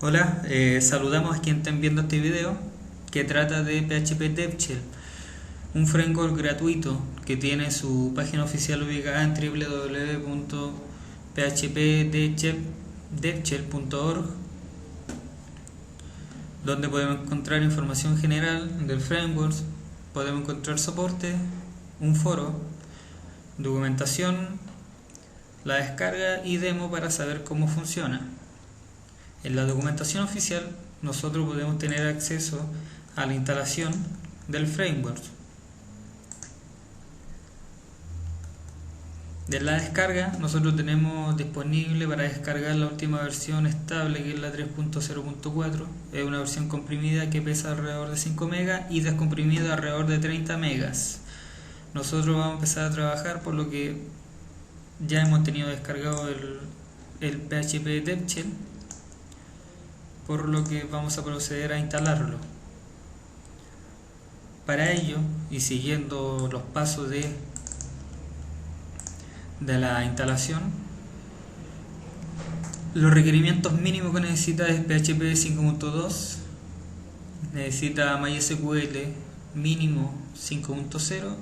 Hola, saludamos a quien estén viendo este video que trata de PHP DevShell, un framework gratuito que tiene su página oficial ubicada en www.phpdevshell.org, donde podemos encontrar información general del framework, podemos encontrar soporte, un foro, documentación, la descarga y demo para saber cómo funciona. En la documentación oficial nosotros podemos tener acceso a la instalación del framework. De la descarga nosotros tenemos disponible para descargar la última versión estable, que es la 3.0.4. Es una versión comprimida que pesa alrededor de 5 megas y descomprimida alrededor de 30 megas. Nosotros vamos a empezar a trabajar, por lo que ya hemos tenido descargado el PHP DevShell, por lo que vamos a proceder a instalarlo. Para ello, y siguiendo los pasos de la instalación, los requerimientos mínimos que necesita es PHP 5.2, necesita MySQL mínimo 5.0,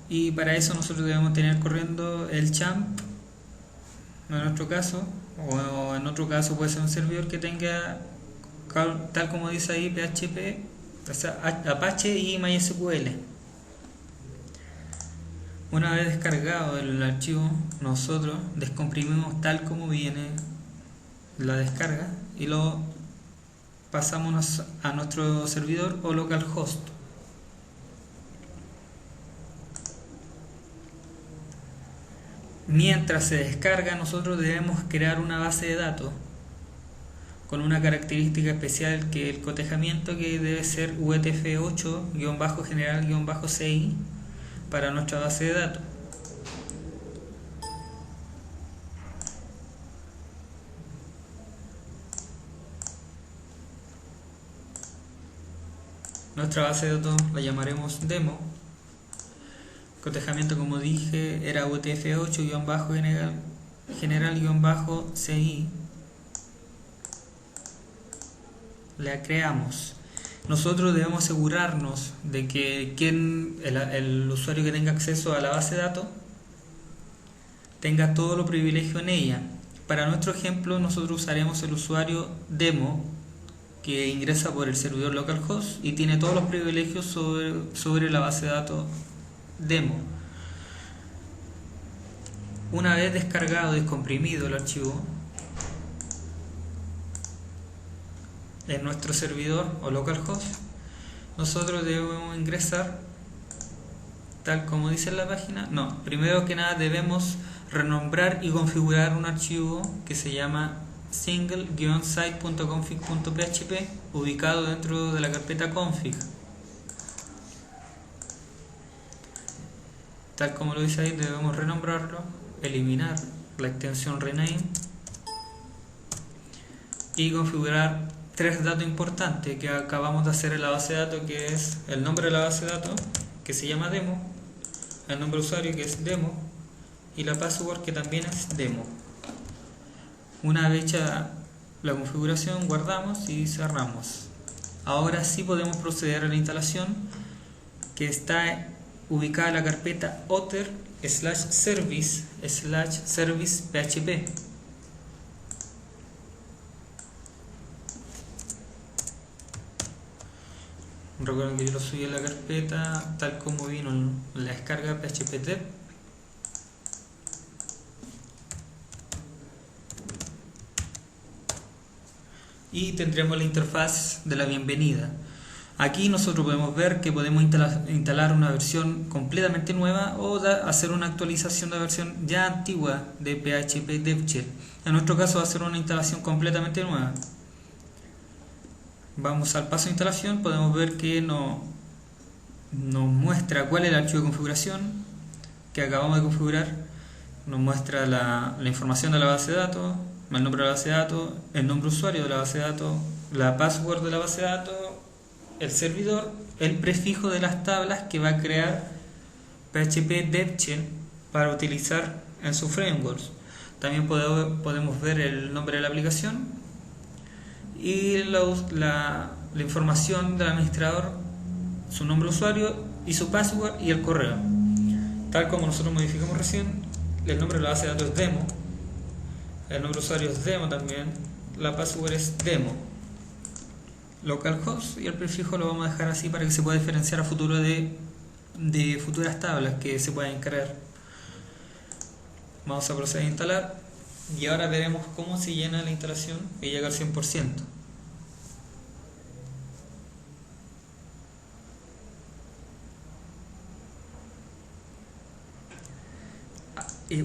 y para eso nosotros debemos tener corriendo el champ en nuestro caso, o en otro caso puede ser un servidor que tenga, tal como dice ahí, PHP, o sea, Apache y MySQL. Una vez descargado el archivo, nosotros descomprimimos tal como viene la descarga y lo pasamos a nuestro servidor o localhost. Mientras se descarga, nosotros debemos crear una base de datos con una característica especial, que el cotejamiento, que debe ser UTF-8-general-CI para nuestra base de datos. Nuestra base de datos la llamaremos demo. Cotejamiento, como dije, era UTF-8-general-CI. La creamos. Nosotros debemos asegurarnos de que el usuario que tenga acceso a la base de datos tenga todo lo privilegio en ella. Para nuestro ejemplo, nosotros usaremos el usuario demo, que ingresa por el servidor localhost y tiene todos los privilegios sobre la base de datos demo. Una vez descargado y descomprimido el archivo en nuestro servidor o localhost, nosotros debemos ingresar tal como dice en la página. Primero que nada debemos renombrar y configurar un archivo que se llama single-site.config.php, ubicado dentro de la carpeta config. Tal como lo dice ahí, debemos renombrarlo, eliminar la extensión rename y configurar tres datos importantes que acabamos de hacer en la base de datos, que es el nombre de la base de datos, que se llama demo, el nombre de usuario, que es demo, y la password, que también es demo. Una vez hecha la configuración, guardamos y cerramos. Ahora sí podemos proceder a la instalación, que está ubicada en la carpeta other/service/service.php. Recuerden que yo lo subí a la carpeta tal como vino en la descarga PHP Dev. Y tendremos la interfaz de la bienvenida. Aquí nosotros podemos ver que podemos instalar una versión completamente nueva o hacer una actualización de la versión ya antigua de PHP DevShell. En nuestro caso va a ser una instalación completamente nueva. Vamos al paso de instalación, podemos ver que nos muestra cuál es el archivo de configuración que acabamos de configurar, nos muestra la información de la base de datos, el nombre de la base de datos, el nombre de usuario de la base de datos, la password de la base de datos, el servidor, el prefijo de las tablas que va a crear PHP DevShell para utilizar en su framework. También podemos ver el nombre de la aplicación y la información del administrador, su nombre de usuario y su password y el correo. Tal como nosotros modificamos recién, el nombre de la base de datos es demo, el nombre de usuario es demo también, la password es demo, localhost, y el prefijo lo vamos a dejar así para que se pueda diferenciar a futuro de futuras tablas que se puedan cargar. Vamos a proceder a instalar y ahora veremos cómo se llena la instalación y llega al 100%.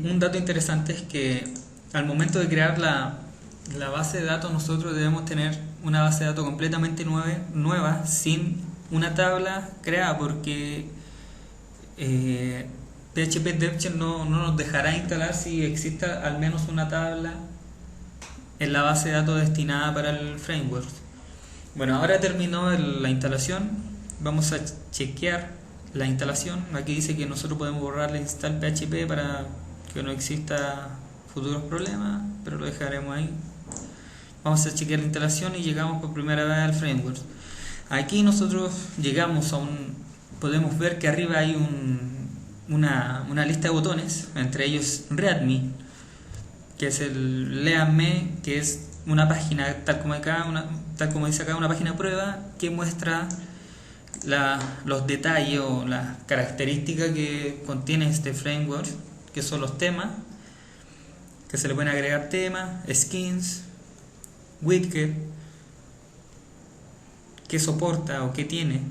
Un dato interesante es que al momento de crear la base de datos, nosotros debemos tener una base de datos completamente nueva sin una tabla creada, porque PHP DevChat no nos dejará instalar si exista al menos una tabla en la base de datos destinada para el framework. Bueno, ahora terminó la instalación. Vamos a chequear la instalación. Aquí dice que nosotros podemos borrar la install PHP para que no exista futuros problemas, pero lo dejaremos ahí. Vamos a chequear la instalación y llegamos por primera vez al framework. Aquí nosotros llegamos podemos ver que arriba hay una lista de botones, entre ellos Readme, que es el Léanme, que es una página tal como dice acá, una página prueba que muestra los detalles o las características que contiene este framework, que son los temas, que se le pueden agregar temas, skins, widget, que soporta o que tiene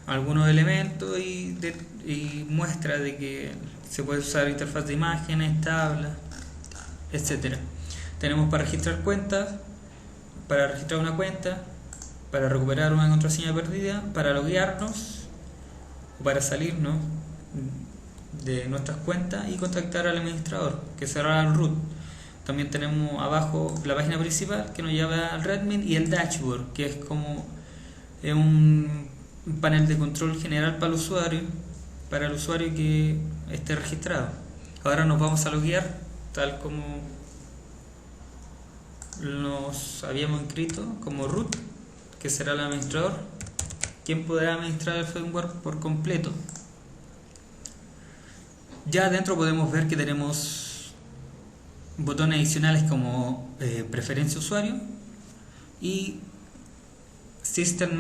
algunos elementos y muestra de que se puede usar interfaz de imágenes, tablas, etcétera. Tenemos para registrar cuentas, para registrar una cuenta, para recuperar una contraseña perdida, para loguearnos o para salirnos de nuestras cuentas y contactar al administrador, que será el root. También tenemos abajo la página principal que nos lleva al Readme y el dashboard, que es como un panel de control general para el usuario que esté registrado. Ahora nos vamos a loguear tal como nos habíamos inscrito como root, que será el administrador, quien podrá administrar el framework por completo. Ya adentro podemos ver que tenemos botones adicionales como preferencia usuario y System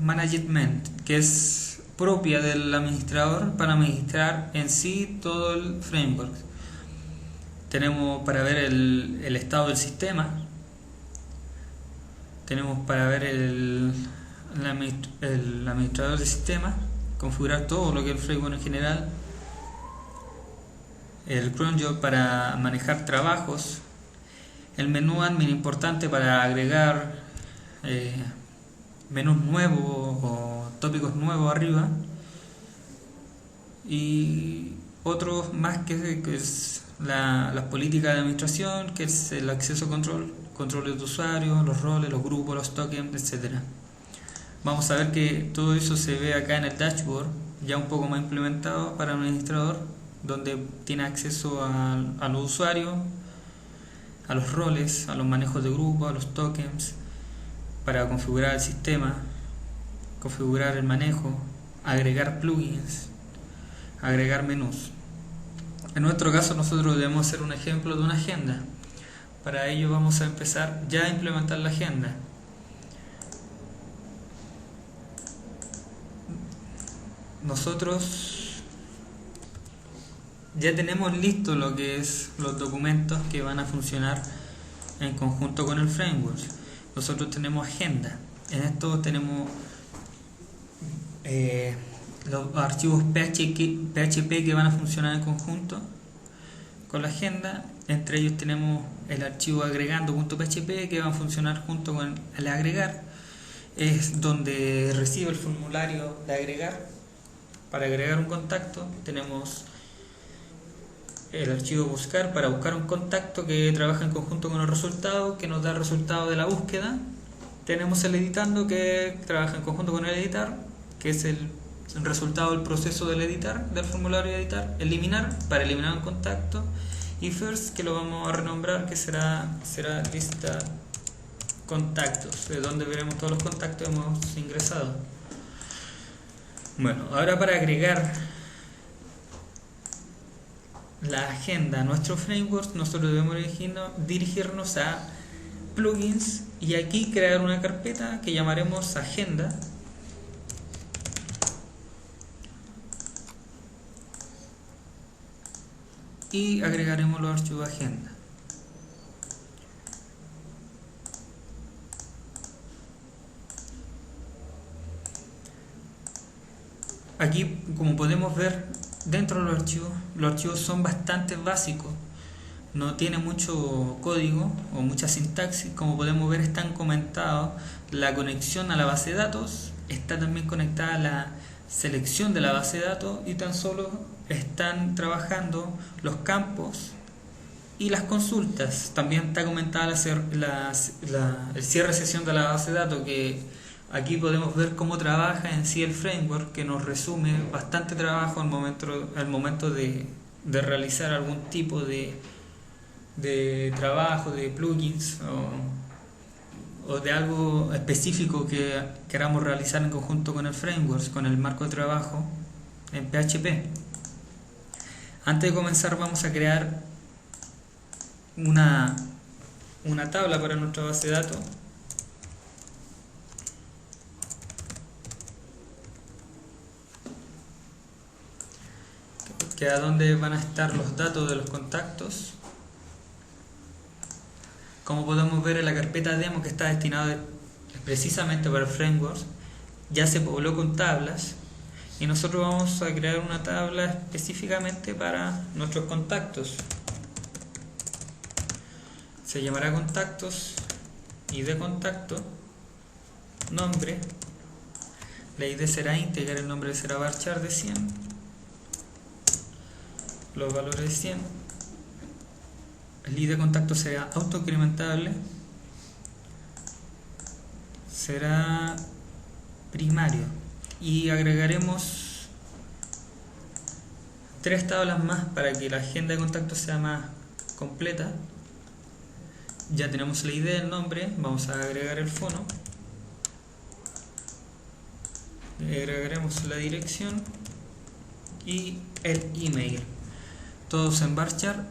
Management, que es propia del administrador para administrar en sí todo el framework. Tenemos para ver el estado del sistema, tenemos para ver el administrador del sistema, configurar todo lo que es el framework en general, el cron job para manejar trabajos, el menú admin importante para agregar menús nuevos o tópicos nuevos arriba, y otros más que es las políticas de administración, que es el acceso control de usuarios, los roles, los grupos, los tokens, etcétera. Vamos a ver que todo eso se ve acá en el dashboard, ya un poco más implementado para el administrador, donde tiene acceso a los usuarios, a los roles, a los manejos de grupo, a los tokens, para configurar el sistema, configurar el manejo, agregar plugins, agregar menús. En nuestro caso nosotros debemos hacer un ejemplo de una agenda. Para ello vamos a empezar ya a implementar la agenda. Nosotros ya tenemos listo lo que es los documentos que van a funcionar en conjunto con el framework. Nosotros tenemos agenda. En esto tenemos los archivos PHP que van a funcionar en conjunto con la agenda. Entre ellos tenemos el archivo agregando.php que va a funcionar junto con el agregar. Es donde recibe el formulario de agregar. Para agregar un contacto tenemos el archivo buscar para buscar un contacto que trabaja en conjunto con el resultado, que nos da el resultado de la búsqueda. Tenemos el editando que trabaja en conjunto con el editar, que es el el resultado del proceso del editar, del formulario de editar, eliminar, para eliminar un contacto, y first, que lo vamos a renombrar, que será lista contactos, de donde veremos todos los contactos que hemos ingresado. Bueno, ahora para agregar la agenda a nuestro framework, nosotros debemos dirigirnos a plugins y aquí crear una carpeta que llamaremos agenda. Y agregaremos los archivos agenda. Aquí, como podemos ver, dentro de los archivos son bastante básicos. No tiene mucho código o mucha sintaxis. Como podemos ver, están comentados la conexión a la base de datos. Está también conectada la selección de la base de datos y tan solo están trabajando los campos y las consultas. También está comentada el cierre de sesión de la base de datos, que aquí podemos ver cómo trabaja en sí el framework, que nos resume bastante trabajo al momento de realizar algún tipo de trabajo, de plugins o de algo específico que queramos realizar en conjunto con el framework, con el marco de trabajo en PHP. Antes de comenzar vamos a crear una tabla para nuestra base de datos. Que a donde van a estar los datos de los contactos. Como podemos ver en la carpeta demo, que está destinado precisamente para el framework, ya se pobló con tablas y nosotros vamos a crear una tabla específicamente para nuestros contactos. Se llamará contactos, ID contacto, nombre, la ID será íntegra, el nombre será varchar de 100, los valores de 100, el ID contacto será autoincrementable, será primario y agregaremos 3 tablas más para que la agenda de contacto sea más completa. Ya tenemos la ID del nombre, vamos a agregar el fono, agregaremos la dirección y el email, todos en varchar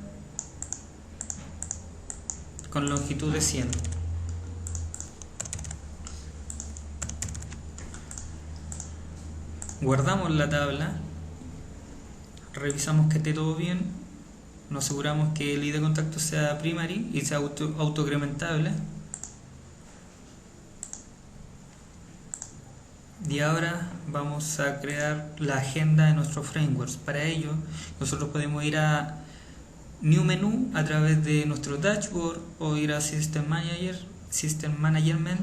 con longitud de 100. Guardamos la tabla, revisamos que esté todo bien, nos aseguramos que el ID de contacto sea primary y sea autoincrementable. Y ahora vamos a crear la agenda de nuestro framework. Para ello, nosotros podemos ir a New Menu a través de nuestro dashboard o ir a System Management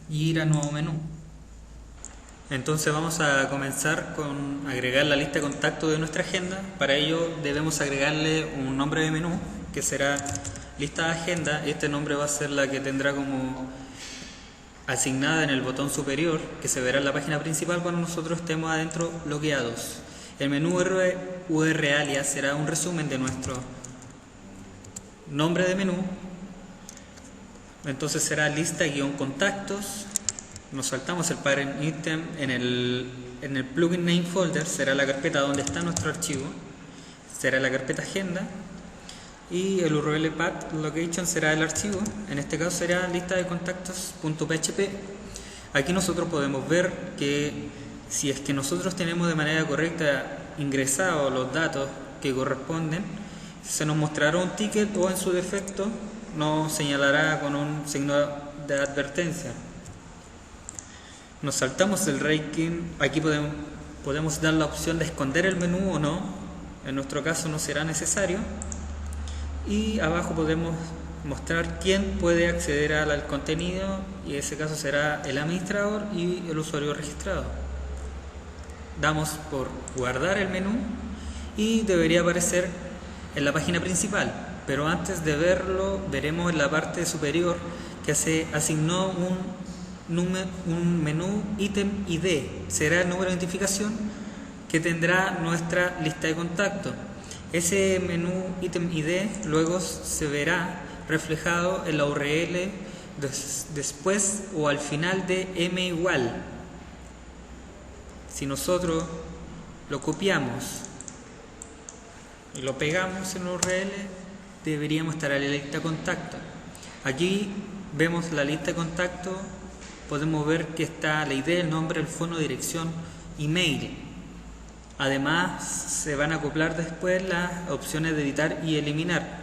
y ir a Nuevo Menú. Entonces vamos a comenzar con agregar la lista de contactos de nuestra agenda. Para ello debemos agregarle un nombre de menú que será lista de agenda. Este nombre va a ser la que tendrá como asignada en el botón superior que se verá en la página principal cuando nosotros estemos adentro logueados. El menú UR alias será un resumen de nuestro nombre de menú. Entonces será lista-contactos. Nos saltamos el parent item en el plugin name folder, será la carpeta donde está nuestro archivo, será la carpeta agenda y el URL path location será el archivo, en este caso será lista de contactos.php. Aquí nosotros podemos ver que si es que nosotros tenemos de manera correcta ingresados los datos que corresponden, se nos mostrará un ticket o en su defecto nos señalará con un signo de advertencia. Nos saltamos el ranking, aquí podemos dar la opción de esconder el menú o no, en nuestro caso no será necesario, y abajo podemos mostrar quién puede acceder al contenido y en ese caso será el administrador y el usuario registrado. Damos por guardar el menú y debería aparecer en la página principal, pero antes de verlo veremos en la parte superior que se asignó un menú ítem ID, será el número de identificación que tendrá nuestra lista de contacto. Ese menú ítem ID luego se verá reflejado en la URL después o al final de m igual. Si nosotros lo copiamos y lo pegamos en la URL, deberíamos estar en la lista de contacto. Aquí vemos la lista de contacto, podemos ver que está la ID, el nombre, el fono, dirección, email. Además, se van a acoplar después las opciones de editar y eliminar.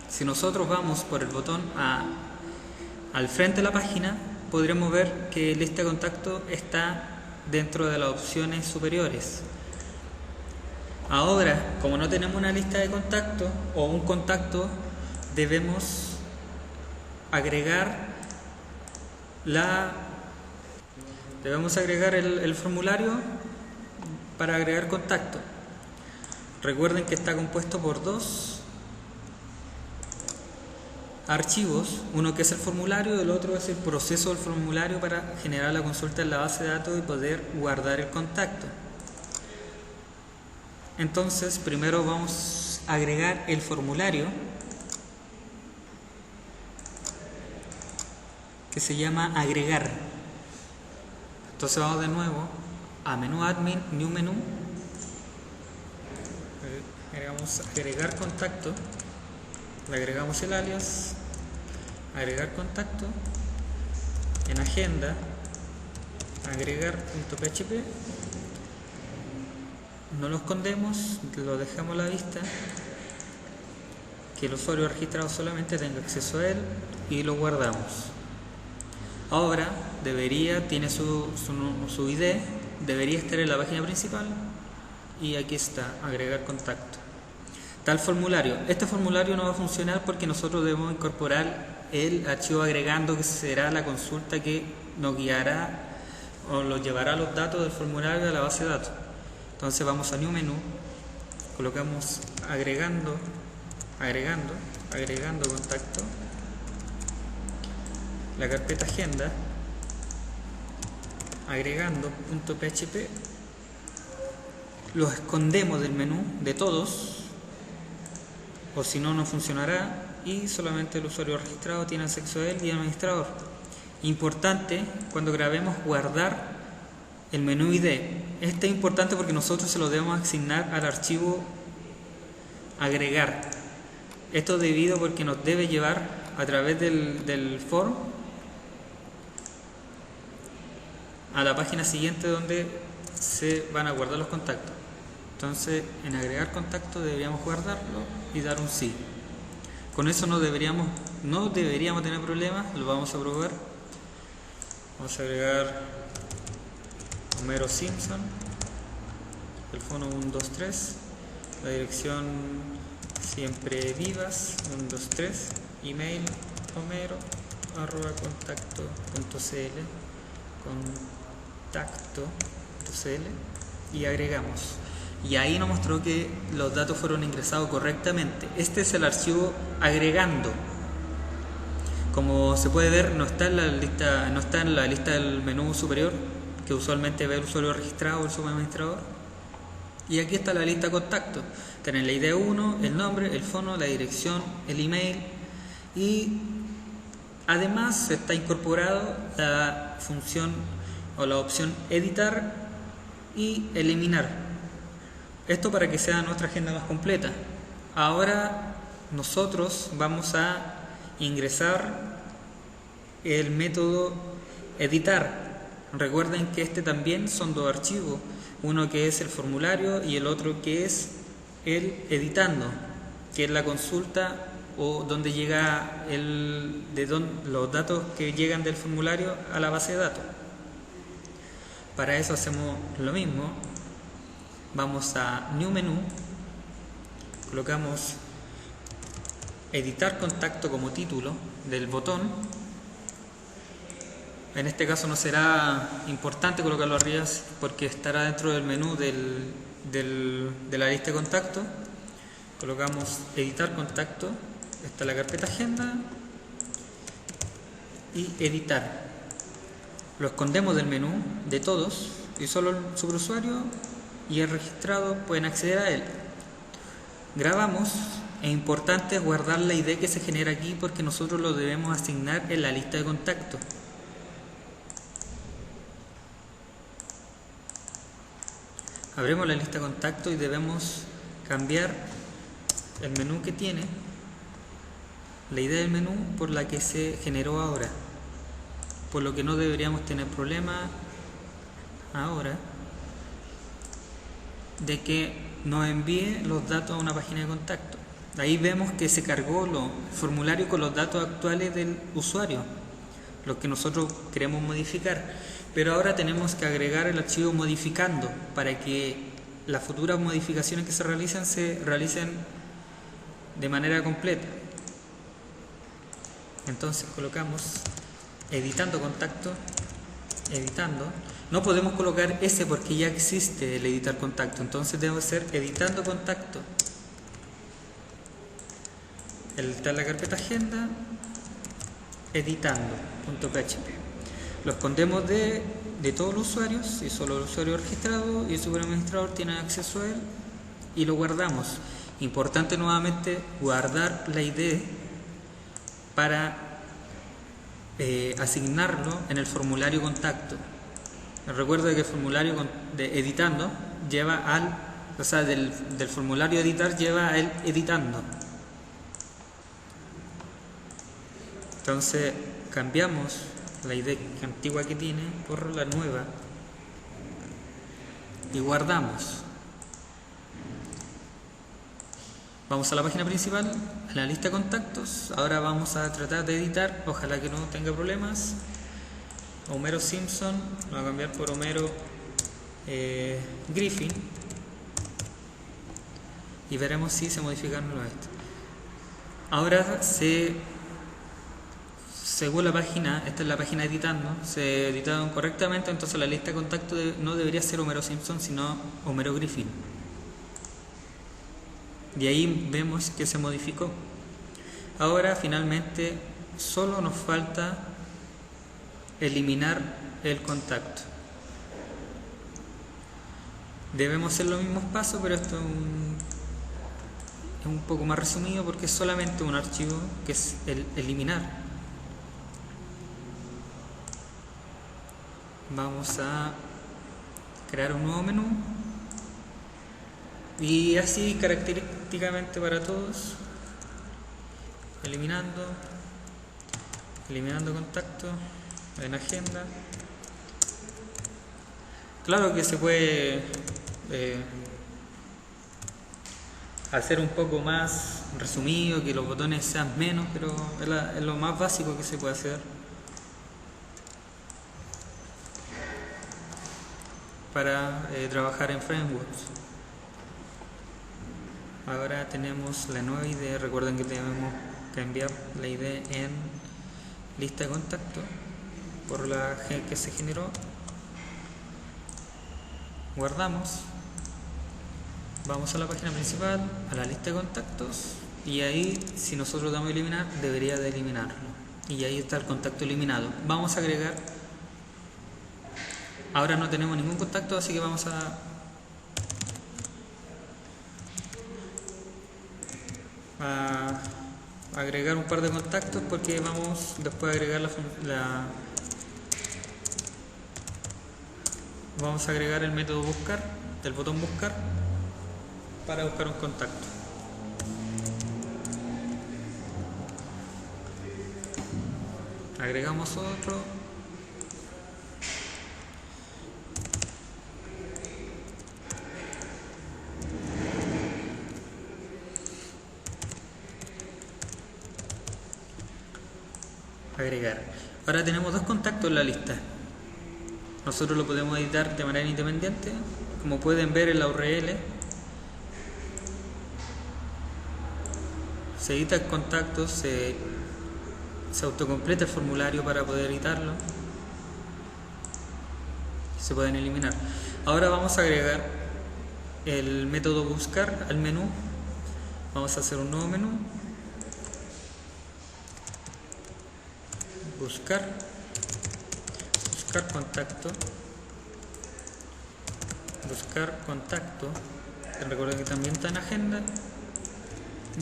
Si nosotros vamos por el botón al frente de la página, podremos ver que lista de contacto está dentro de las opciones superiores. Ahora, como no tenemos una lista de contacto o un contacto, debemos agregar el formulario para agregar contacto. Recuerden que está compuesto por dos archivos, uno que es el formulario y el otro es el proceso del formulario para generar la consulta en la base de datos y poder guardar el contacto. Entonces, primero vamos a agregar el formulario, que se llama agregar. Entonces vamos de nuevo a menú admin, new menú, agregamos agregar contacto, le agregamos el alias, agregar contacto, en agenda, agregar.php, no lo escondemos, lo dejamos a la vista, que el usuario registrado solamente tenga acceso a él y lo guardamos. Ahora tiene su ID, debería estar en la página principal y aquí está, agregar contacto. Tal formulario. Este formulario no va a funcionar porque nosotros debemos incorporar el archivo agregando, que será la consulta que nos guiará o nos llevará los datos del formulario a la base de datos. Entonces vamos a new menú, colocamos agregando contacto, la carpeta agenda, agregando.php, lo escondemos del menú de todos, o si no, no funcionará y solamente el usuario registrado tiene acceso a él y el administrador. Importante cuando grabemos guardar el menú ID. Este es importante porque nosotros se lo debemos asignar al archivo agregar. Esto debido porque nos debe llevar a través del form a la página siguiente donde se van a guardar los contactos. Entonces, en agregar contacto deberíamos guardarlo y dar un sí. Con eso no deberíamos tener problemas, lo vamos a probar. Vamos a agregar Homero Simpson, el fono 123, la dirección siempre vivas 123, email homero@contacto.cl, contacto.cl, y agregamos. Y ahí nos mostró que los datos fueron ingresados correctamente. Este es el archivo agregando. Como se puede ver, no está en la lista del menú superior, que usualmente ve el usuario registrado o el subadministrador. Y aquí está la lista de contacto. Tienen la ID 1, el nombre, el fono, la dirección, el email, y además está incorporado la función o la opción editar y eliminar. Esto para que sea nuestra agenda más completa. Ahora nosotros vamos a ingresar el método editar. Recuerden que este también son dos archivos, uno que es el formulario y el otro que es el editando, que es la consulta o donde llega los datos que llegan del formulario a la base de datos. Para eso hacemos lo mismo. Vamos a New Menú, colocamos Editar contacto como título del botón. En este caso no será importante colocarlo arriba porque estará dentro del menú de la lista de contacto. Colocamos Editar contacto, está la carpeta Agenda y Editar. lo escondemos del menú de todos y solo el superusuario y el registrado pueden acceder a él. Grabamos. Es importante guardar la ID que se genera aquí porque nosotros lo debemos asignar en la lista de contactos. Abrimos la lista de contactos y debemos cambiar el menú que tiene, la ID del menú, por la que se generó ahora, por lo que no deberíamos tener problema ahora de que nos envíe los datos a una página de contacto. Ahí vemos que se cargó los formularios con los datos actuales del usuario, los que nosotros queremos modificar, pero ahora tenemos que agregar el archivo modificando para que las futuras modificaciones que se realicen de manera completa. Entonces colocamos editando contacto, editando. No podemos colocar ese porque ya existe el editar contacto, entonces debe ser editando contacto. Está en la carpeta agenda, editando.php. Lo escondemos de todos los usuarios y solo el usuario registrado y el superadministrador tiene acceso a él y lo guardamos. Importante nuevamente guardar la ID para asignarlo en el formulario contacto. Recuerda que el formulario de editando lleva al, o sea, del formulario editar lleva a él editando. Entonces cambiamos la ID antigua que tiene por la nueva y guardamos. Vamos a la página principal, a la lista de contactos. Ahora vamos a tratar de editar, ojalá que no tenga problemas. Homero Simpson, lo voy a cambiar por Homero Griffin y veremos si se modifican esto. Ahora según la página, esta es la página editando, se editaron correctamente, entonces la lista de contacto no debería ser Homero Simpson, sino Homero Griffin. Y ahí vemos que se modificó. Ahora finalmente solo nos falta eliminar el contacto. Debemos hacer los mismos pasos, pero esto es un poco más resumido porque es solamente un archivo que es el eliminar. Vamos a crear un nuevo menú y así característicamente para todos, eliminando contacto en agenda. Claro que se puede hacer un poco más resumido, que los botones sean menos, pero es lo más básico que se puede hacer para trabajar en frameworks. Ahora tenemos la nueva ID. Recuerden que tenemos que enviar la ID en lista de contacto por la que se generó. Guardamos, vamos a la página principal, a la lista de contactos y ahí, si nosotros damos a eliminar, debería de eliminarlo y ahí está el contacto eliminado. Vamos a agregar. Ahora no tenemos ningún contacto, así que vamos a agregar un par de contactos porque vamos después a agregar vamos a agregar el método buscar, el botón buscar, para buscar un contacto. Agregamos otro. Agregar. Ahora tenemos dos contactos en la lista. Nosotros lo podemos editar de manera independiente. Como pueden ver en la URL, se edita el contacto, se autocompleta el formulario para poder editarlo. Se pueden eliminar. Ahora vamos a agregar el método buscar al menú. Vamos a hacer un nuevo menú. Buscar buscar contacto, recuerda que también está en agenda,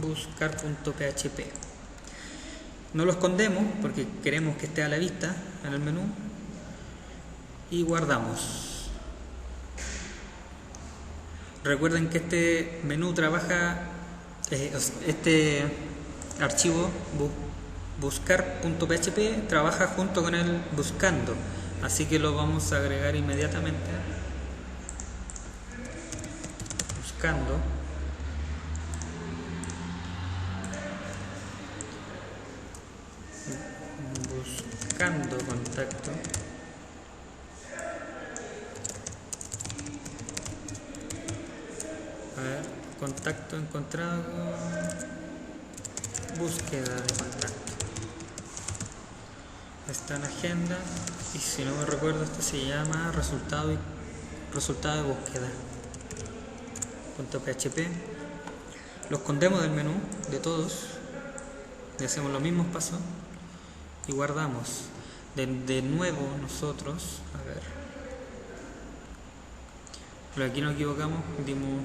buscar.php. No lo escondemos porque queremos que esté a la vista en el menú y guardamos. Recuerden que este menú trabaja, este archivo buscar.php trabaja junto con el buscando, así que lo vamos a agregar inmediatamente. Buscando. Buscando contacto. A ver, contacto encontrado. Búsqueda de contacto. Está en agenda y si no me recuerdo esto se llama resultado de búsqueda. .php. Lo escondemos del menú de todos. Le hacemos los mismos pasos y guardamos. De nuevo nosotros, a ver, pero aquí nos equivocamos, dimos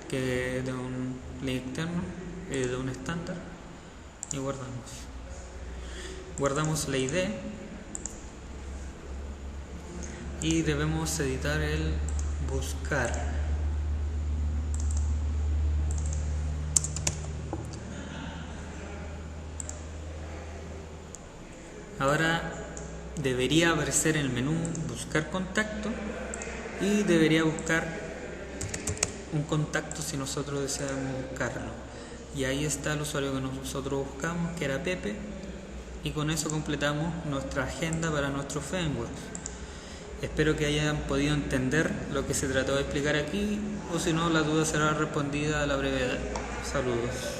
que de un link externo, de un estándar, y guardamos la ID y debemos editar el buscar. Ahora debería aparecer en el menú buscar contacto y debería buscar un contacto si nosotros deseamos buscarlo. Y ahí está el usuario que nosotros buscamos, que era Pepe, y con eso completamos nuestra agenda para nuestro framework. Espero que hayan podido entender lo que se trató de explicar aquí, o si no, la duda será respondida a la brevedad. Saludos.